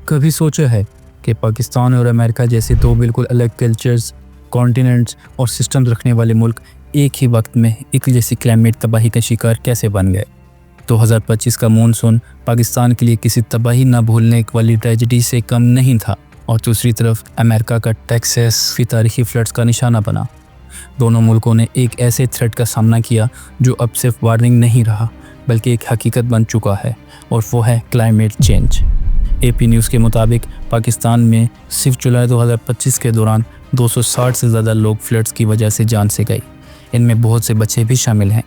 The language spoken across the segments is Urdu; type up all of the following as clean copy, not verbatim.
کبھی سوچا ہے کہ پاکستان اور امریکہ جیسے دو بالکل الگ کلچرز، کانٹیننٹس اور سسٹمز رکھنے والے ملک ایک ہی وقت میں ایک جیسی کلائمیٹ تباہی کا شکار کیسے بن گئے؟ 2025 کا مونسون پاکستان کے لیے کسی تباہی نہ بھولنے والی ٹریجڈی سے کم نہیں تھا، اور دوسری طرف امریکہ کا ٹیکساس بھی تاریخی فلڈز کا نشانہ بنا۔ دونوں ملکوں نے ایک ایسے تھریٹ کا سامنا کیا جو اب صرف وارننگ نہیں رہا بلکہ ایک حقیقت بن چکا ہے، اور وہ ہے کلائمیٹ چینج۔ AP نیوز کے مطابق پاکستان میں صرف جولائی 2025 کے دوران 260 سے زیادہ لوگ فلڈز کی وجہ سے جان سے گئے، ان میں بہت سے بچے بھی شامل ہیں۔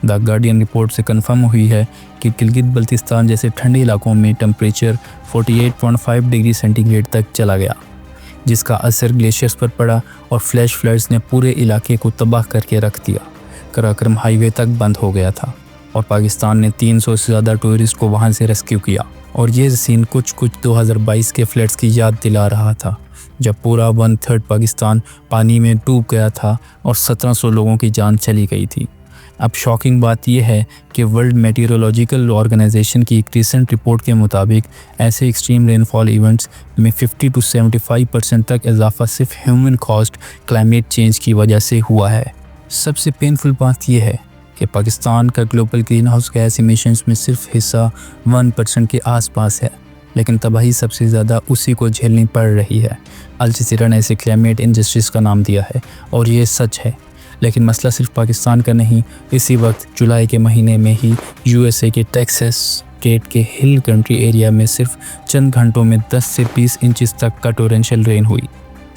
دا گارڈین رپورٹ سے کنفرم ہوئی ہے کہ گلگت بلتستان جیسے ٹھنڈے علاقوں میں ٹمپریچر 48.5 ڈگری سینٹی گریڈ تک چلا گیا، جس کا اثر گلیشیئرز پر پڑا اور فلیش فلڈز نے پورے علاقے کو تباہ کر کے رکھ دیا۔ قراقرم ہائی وے تک بند ہو گیا تھا، اور پاکستان نے 300 سے زیادہ ٹورسٹ کو وہاں سے ریسکیو کیا، اور یہ سین کچھ 2022 کے فلڈز کی یاد دلا رہا تھا، جب پورا 1/3 پاکستان پانی میں ڈوب گیا تھا اور 1700 لوگوں کی جان چلی گئی تھی۔ اب شاکنگ بات یہ ہے کہ ورلڈ میٹیورولوجیکل آرگنائزیشن کی ایک ریسنٹ رپورٹ کے مطابق ایسے ایکسٹریم رین فال ایونٹس میں 50 سے 75% تک اضافہ صرف ہیومن کازڈ کلائمیٹ چینج کی وجہ سے ہوا ہے۔ سب سے پینفل بات یہ ہے کہ پاکستان کا global greenhouse gas emissions میں صرف حصہ 1% کے آس پاس ہے، لیکن تباہی سب سے زیادہ اسی کو جھیلنی پڑ رہی ہے۔ الجزیرہ نے اسے کلائمیٹ انجسٹس کا نام دیا ہے، اور یہ سچ ہے، لیکن مسئلہ صرف پاکستان کا نہیں۔ اسی وقت جولائی کے مہینے میں ہی USA کے ٹیکساس اسٹیٹ کے ہل کنٹری ایریا میں صرف چند گھنٹوں میں 10 سے 20 انچز تک کا ٹورینشل رین ہوئی۔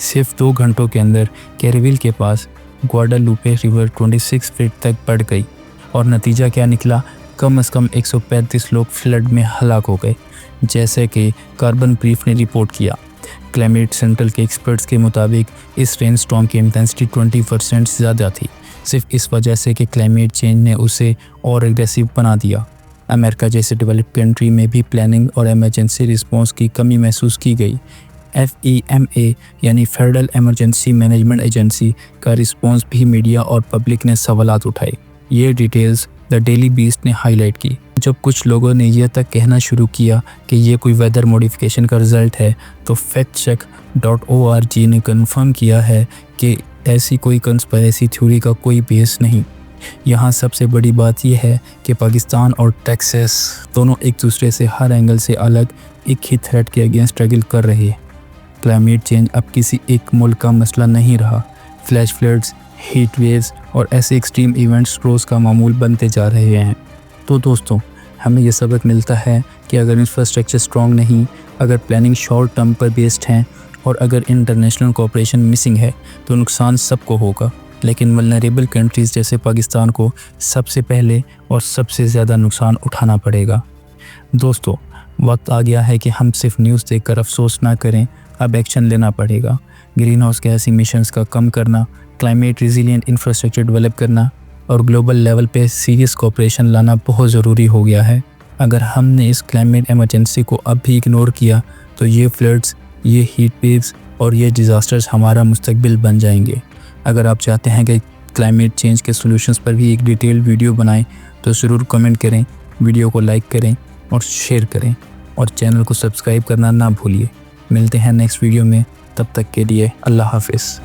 صرف 2 گھنٹوں کے اندر کیریبیل کے پاس گواڈالوپے ریور 26 فٹ تک بڑھ گئی، اور نتیجہ کیا نکلا؟ کم از کم 135 لوگ فلڈ میں ہلاک ہو گئے، جیسے کہ کاربن بریف نے رپورٹ کیا۔ کلائمیٹ سینٹرل کے ایکسپرٹس کے مطابق اس رین سٹارم کی انٹینسٹی 20% زیادہ تھی، صرف اس وجہ سے کہ کلائمیٹ چینج نے اسے اور ایگریسو بنا دیا۔ امریکہ جیسے ڈیولپ کنٹری میں بھی پلاننگ اور ایمرجنسی رسپانس کی کمی محسوس کی گئی۔ FEMA یعنی فیڈرل ایمرجنسی مینجمنٹ ایجنسی کا رسپانس بھی میڈیا اور پبلک نے سوالات اٹھائے۔ یہ ڈیٹیلز دا ڈیلی بیسٹ نے ہائی لائٹ کی۔ جب کچھ لوگوں نے یہ تک کہنا شروع کیا کہ یہ کوئی ویدر موڈیفیکیشن کا رزلٹ ہے، تو factcheck.org نے کنفرم کیا ہے کہ ایسی کوئی کنسپریسی تھیوری کا کوئی بیس نہیں۔ یہاں سب سے بڑی بات یہ ہے کہ پاکستان اور ٹیکساس دونوں ایک دوسرے سے ہر اینگل سے الگ ایک ہی تھریٹ کے اگینسٹ اسٹرگل کر رہے ہیں۔ کلائمیٹ چینج اب کسی ایک ملک کا مسئلہ نہیں رہا۔ فلیش فلڈز، ہیٹ ویوز اور ایسے ایکسٹریم ایونٹس روز کا معمول بنتے جا رہے ہیں۔ تو دوستوں، ہمیں یہ سبق ملتا ہے کہ اگر انفراسٹرکچر اسٹرانگ نہیں، اگر پلاننگ شارٹ ٹرم پر بیسڈ ہیں، اور اگر انٹرنیشنل کوآپریشن مسنگ ہے، تو نقصان سب کو ہوگا، لیکن ولنریبل کنٹریز جیسے پاکستان کو سب سے پہلے اور سب سے زیادہ نقصان اٹھانا پڑے گا۔ دوستو، وقت آ گیا ہے کہ ہم صرف نیوز دیکھ کر افسوس نہ کریں، اب ایکشن لینا پڑے گا۔ گرین ہاؤس گیس ایمیشنز کا کم کرنا، کلائمیٹ ریزیلینٹ انفراسٹرکچر ڈیولپ کرنا، اور گلوبل لیول پہ سیریس کوآپریشن لانا بہت ضروری ہو گیا ہے۔ اگر ہم نے اس کلائمیٹ ایمرجنسی کو اب بھی اگنور کیا، تو یہ فلڈز، یہ ہیٹ ویوز اور یہ ڈیزاسٹرز ہمارا مستقبل بن جائیں گے۔ اگر آپ چاہتے ہیں کہ کلائمیٹ چینج کے سولوشنز پر بھی ایک ڈیٹیلڈ ویڈیو بنائیں، تو ضرور کمنٹ کریں، ویڈیو کو لائک کریں اور شیئر کریں، اور چینل کو سبسکرائب کرنا نہ بھولیے۔ ملتے ہیں نیکسٹ ویڈیو میں، تب تک کے لیے اللہ حافظ۔